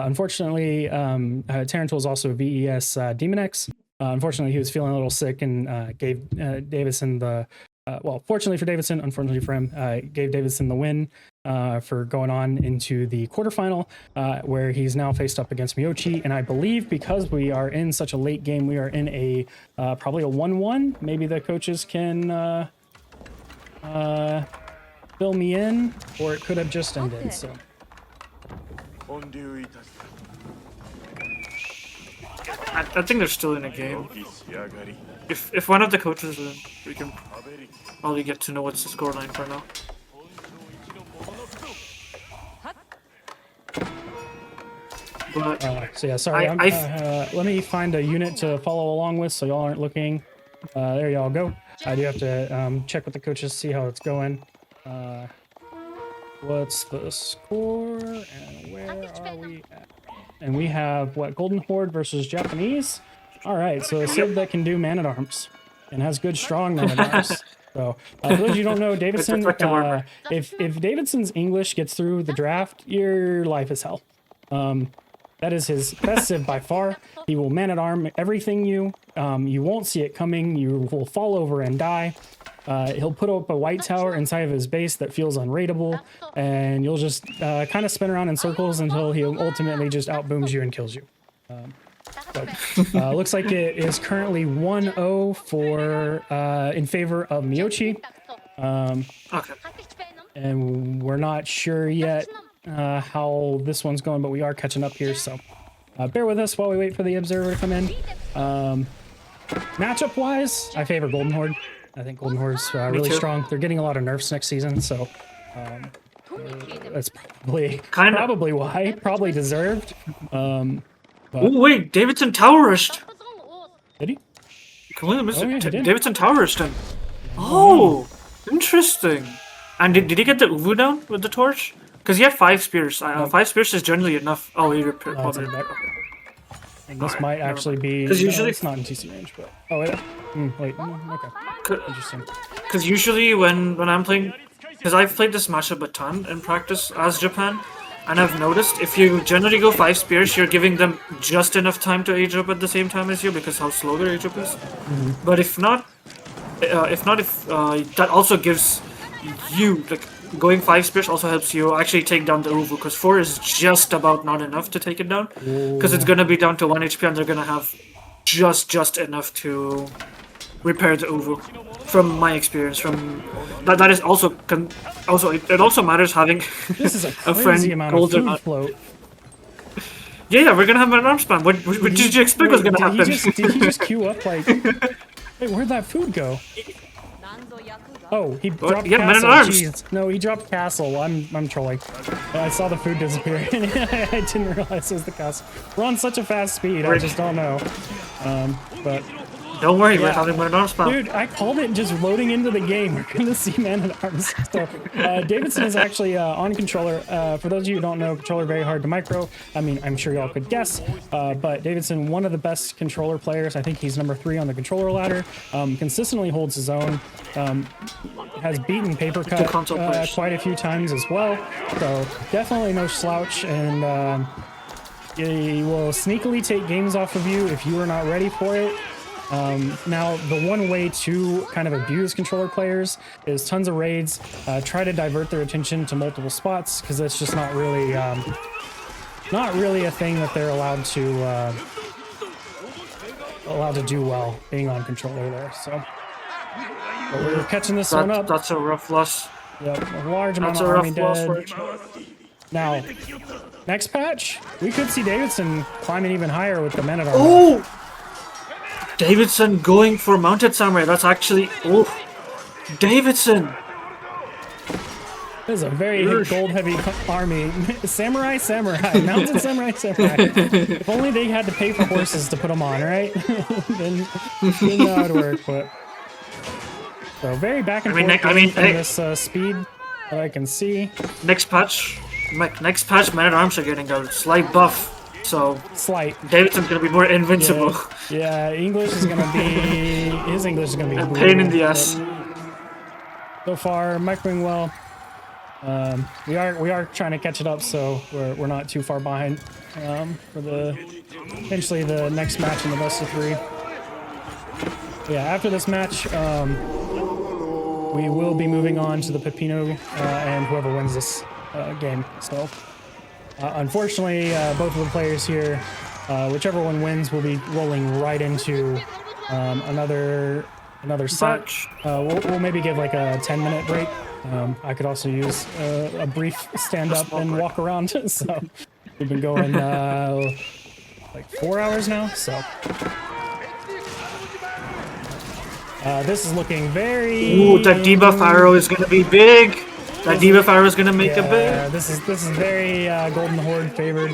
Unfortunately, Tarantul is also VES Demon X. Unfortunately, he was feeling a little sick and gave Davidson the well, fortunately for Davidson, unfortunately for him, gave Davidson the win for going on into the quarterfinal, where he's now faced up against Meochi. And I believe because we are in such a late game, we are in a probably a 1-1. Maybe the coaches can fill me in, or it could have just ended. So. I think they're still in a game. If one of the coaches is in, we can probably get to know what's the scoreline for now. But so yeah, sorry. Let me find a unit to follow along with, so y'all aren't looking. There y'all go. I do have to check with the coaches, see how it's going. What's the score and where are we at? And we have what, Golden Horde versus Japanese. All right, so a Civ that can do man-at-arms and has good strong man-at-arms. So for those you don't know, Davidson, if Davidson's English gets through the draft, your life is hell. That is his best Civ by far. He will man-at-arm everything you won't see it coming. You will fall over and die. He'll put up a white tower inside of his base that feels unraidable, and you'll just kind of spin around in circles until he ultimately just outbooms you and kills you. Looks like it is currently 1-0 for in favor of Meochi. Okay. And we're not sure yet how this one's going, but we are catching up here, so bear with us while we wait for the observer to come in. Matchup-wise, I favor Golden Horde. I think Golden Horde's really strong. They're getting a lot of nerfs next season, so that's probably why. Probably deserved. Oh wait, Davidson tower rushed. Did he? Davidson tower rushed him. Oh, interesting. And did he get the Uvu down with the torch? Because he had 5 spears. 5 spears is generally enough. Oh, he repaired. And this might actually be, because usually it's not in TC range, but wait, okay, interesting. Because usually when I'm playing, because I've played this matchup a ton in practice as Japan, and I've noticed if you generally go 5 spears, you're giving them just enough time to age up at the same time as you, because how slow their age up is. But if that also gives you, like, going 5 spears also helps you actually take down the Uvu, because 4 is just about not enough to take it down, because it's gonna be down to 1 HP and they're gonna have just enough to repair the Uvu. From my experience, that is also it also matters having this is a crazy friend amount of food float. Yeah, we're gonna have an arms spam. What did you expect was gonna happen? Did he just queue up like? Wait, where'd that food go? Oh, he dropped castle. Jeez. No, he dropped castle. I'm trolling. I saw the food disappear. I didn't realize it was the castle. We're on such a fast speed. I just don't know. But don't worry, we're having an arms spam. Dude, I called it just loading into the game. We're gonna see man-at-arms. So, Davidson is actually on controller. For those of you who don't know, controller very hard to micro. I mean, I'm sure y'all could guess. But Davidson, one of the best controller players. I think he's number 3 on the controller ladder. Consistently holds his own. Has beaten Paper Cut quite a few times as well. So definitely no slouch, and he will sneakily take games off of you if you are not ready for it. Now, the one way to kind of abuse controller players is tons of raids, try to divert their attention to multiple spots, because that's just not really a thing that they're allowed to do well, being on controller there. So, but we're catching this one up. That's a rough loss. Yep, a large amount of army dead. Now, next patch, we could see Davidson climbing even higher with the men-at-arms. Oh! Davidson going for mounted samurai. That's actually Davidson. This is a very gold-heavy army. Samurai, mounted samurai. If only they had to pay for horses to put them on, right? then that would work. But so very back and forth. This speed that I can see. Next patch, man-at-arms are getting a slight buff. So Davidson's gonna be more invincible. Yeah, his English is gonna be a pain in the ass. So far, microing well. We are trying to catch it up, so we're not too far behind for the eventually the next match in the best of 3. Yeah, after this match, we will be moving on to the Pepino and whoever wins this game. So, unfortunately, both of the players here, whichever one wins, will be rolling right into another set. We'll maybe give like a 10-minute break. I could also use a brief stand up and walk around. So we've been going like 4 hours now. So this is looking very. Ooh, that debuff arrow is gonna be big. That debuff arrow is gonna make a big. This is very Golden Horde favored.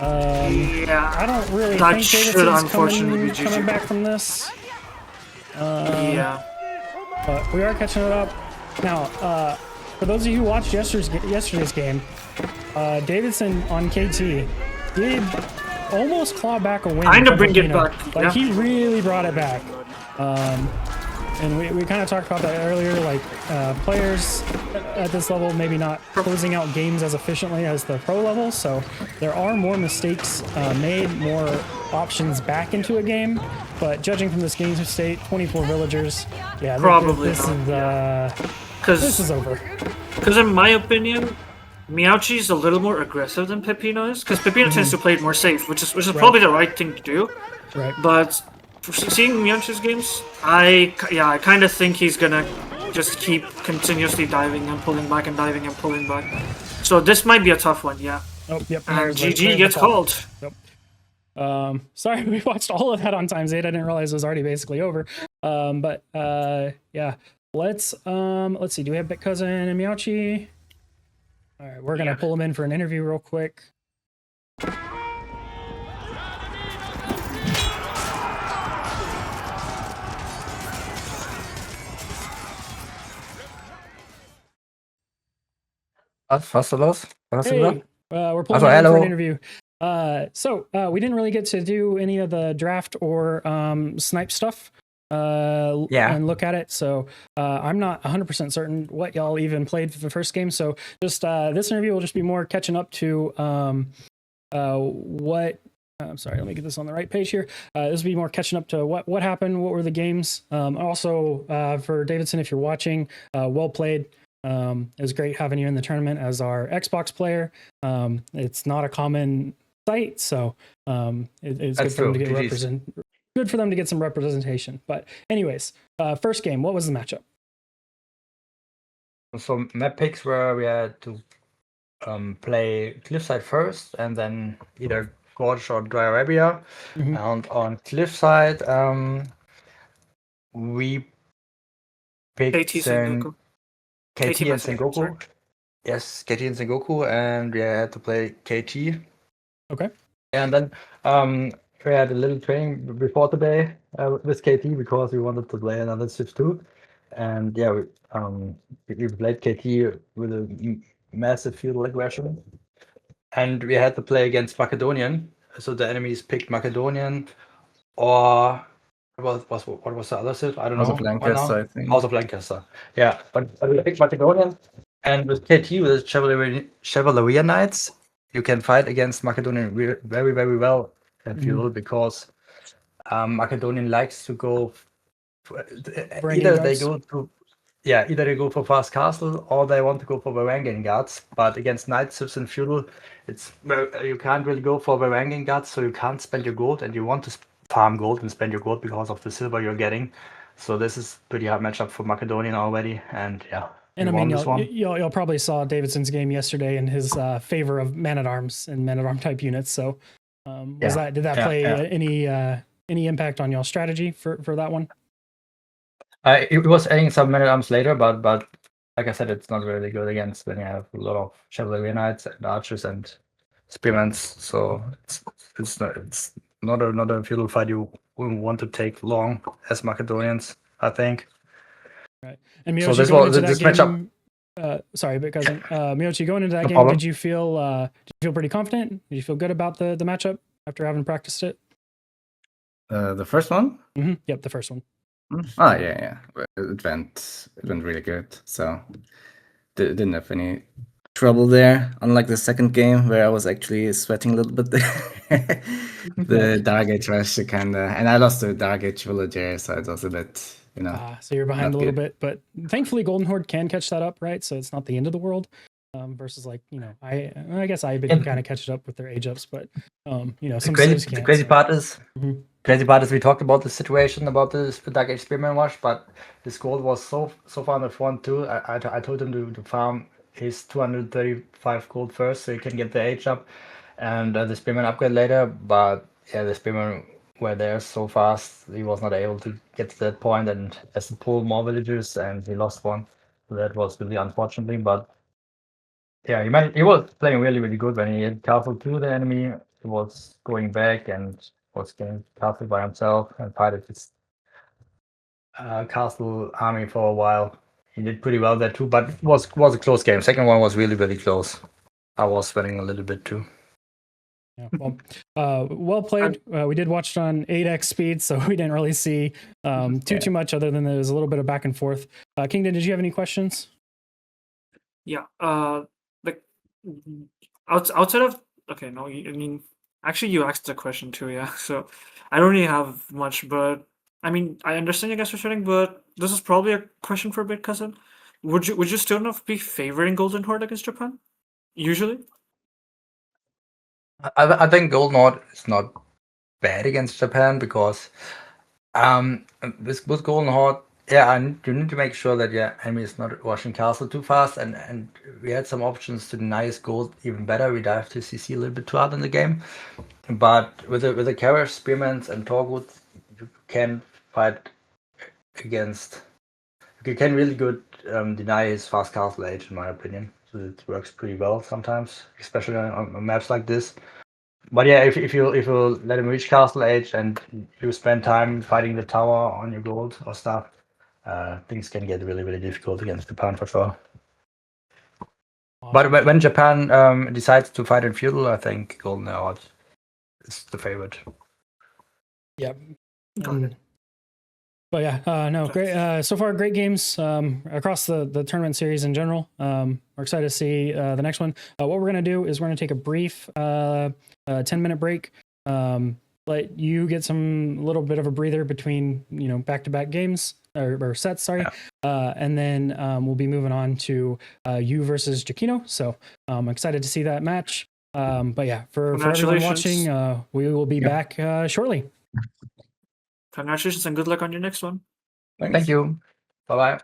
Yeah, I don't really that think should Davidson's unfortunately be coming GG. back from this. Yeah. But we are catching it up. Now, for those of you who watched yesterday's game, Davidson on KT did almost claw back a win. Kinda from bring it Pepino. back, Like, yeah. he really brought it back. And we kind of talked about that earlier, like players at this level maybe not closing out games as efficiently as the pro level, so there are more mistakes made, more options back into a game, but judging from this game state, 24 villagers, yeah, Probably this not, is this is over. Because in my opinion, Meochi is a little more aggressive than Pepino is, because Pepino tends to play it more safe, which is probably the right thing to do. Right. But for seeing Meochi's games, I kind of think he's gonna just keep continuously diving and pulling back and diving and pulling back. So this might be a tough one, yeah. Oh, yep. And there's GG the gets top. called. Yep. Sorry, we watched all of that on times 8. I didn't realize it was already basically over. But yeah, let's see. Do we have Bit Cousin and Meochi? All right, we're gonna pull him in for an interview real quick. Was ist los? Was hast du gesagt? Hey, we're pulling Also, you in for an hello. interview. So we didn't really get to do any of the draft or snipe stuff. Yeah. And look at it. So I'm not 100% certain what y'all even played for the first game. So just this interview will just be more catching up to what. I'm sorry, let me get this on the right page here. This will be more catching up to what happened, what were the games. Also, for Davidson, if you're watching, well played. It was great having you in the tournament as our Xbox player. It's not a common sight, so it's good for them to get good for them to get some representation. But anyways, first game, what was the matchup? So map picks where we had to play Cliffside first and then either Gorge or Dry Arabia. Mhm. And on Cliffside, we picked KT Sengoku. KT and sorry. Sengoku. Yes, KT and Sengoku, and we had to play KT. Okay. And then we had a little training before today with KT because we wanted to play another Civ 2. And yeah, we played KT with a massive feudal aggression. And we had to play against Macedonian. So the enemies picked Macedonian or what was the other Civ? I don't know. House of Lancaster, I think. House of Lancaster. Yeah, but we picked Macedonian. And with KT, with Chevaleria Knights, you can fight against Macedonian very, very well in feudal because Macedonian likes to go. Either they go for fast castle or they want to go for Varangian guards. But against knight civs in feudal, you can't really go for Varangian guards, so you can't spend your gold, and you want to farm gold and spend your gold because of the silver you're getting. So this is pretty hard matchup for Macedonian already, and yeah. And I mean, y'all probably saw Davidson's game yesterday in his favor of man-at-arms and man-at-arm type units. So did that play any impact on y'all's strategy for that one? It was adding some man-at-arms later, but like I said, it's not really good against when you have a lot of Chevalier Knights and archers and spearmen. So it's not a feudal fight you want to take long as Macedonians, I think. Right. And Meochi, So this going was into this that matchup. game, sorry, because Meochi, going into that No game, problem. did you feel pretty confident? Did you feel good about the matchup after having practiced it? The first one? Mm-hmm. Yep, the first one. Oh yeah. It went really good. So didn't have any trouble there. Unlike the second game where I was actually sweating a little bit. The Dark Age Rush kinda, and I lost the Dark Age Villager, so it was a bit, So you're behind not a little good. bit, but thankfully Golden Horde can catch that up, right? So it's not the end of the world. Versus like, I guess IB can kind of catch it up with their age ups, but some civs The can't. crazy so. part is, Mhm. we talked about the situation about the Dark Age Spearman Wash, but his gold was so far in the front too. I told him to farm his 235 gold first so he can get the age up and the Spearman upgrade later. But yeah, the Spearman were there so fast he was not able to get to that point, and has to pull more villagers and he lost one. So that was really unfortunately, but yeah, he was playing really, really good when he had castle to the enemy. He was going back and was getting castle by himself and fighted his castle army for a while. He did pretty well there too, but it was a close game. Second one was really, really close. I was sweating a little bit too. Yeah, well played. We did watch it on 8x speed, so we didn't really see too much other than there was a little bit of back and forth. Kingdom, did you have any questions? Yeah. Like outside of okay, no, I mean, actually, you asked the question too. Yeah. So I don't really have much, but I mean, I understand you guys are shooting, but this is probably a question for Bit Cousin. Would you still not be favoring Golden Horde against Japan? Usually. I think Golden Horde is not bad against Japan because with Golden Horde, yeah, you need to make sure that your enemy is not rushing castle too fast, and we had some options to deny his gold even better. We dived to CC a little bit too hard in the game, but with the Karash, Spearmans, and Torgut, you can fight against. You can really good deny his fast castle age, in my opinion. So it works pretty well sometimes, especially on maps like this. But yeah, if you let him reach castle age and you spend time fighting the tower on your gold or stuff, things can get really, really difficult against Japan for sure. Awesome. But when Japan decides to fight in feudal, I think Golden Horde is the favorite. Yep. Got it. But yeah, no, great. So far, great games across the tournament series in general. We're excited to see the next one. What we're going to do is we're going to take a brief 10-minute break. Let you get some little bit of a breather between back-to-back games or sets, sorry. Yeah. And then we'll be moving on to you versus Giacchino. So I'm excited to see that match. But yeah, for everyone watching, we will be back shortly. Congratulations and good luck on your next one. Thank you. Bye-bye.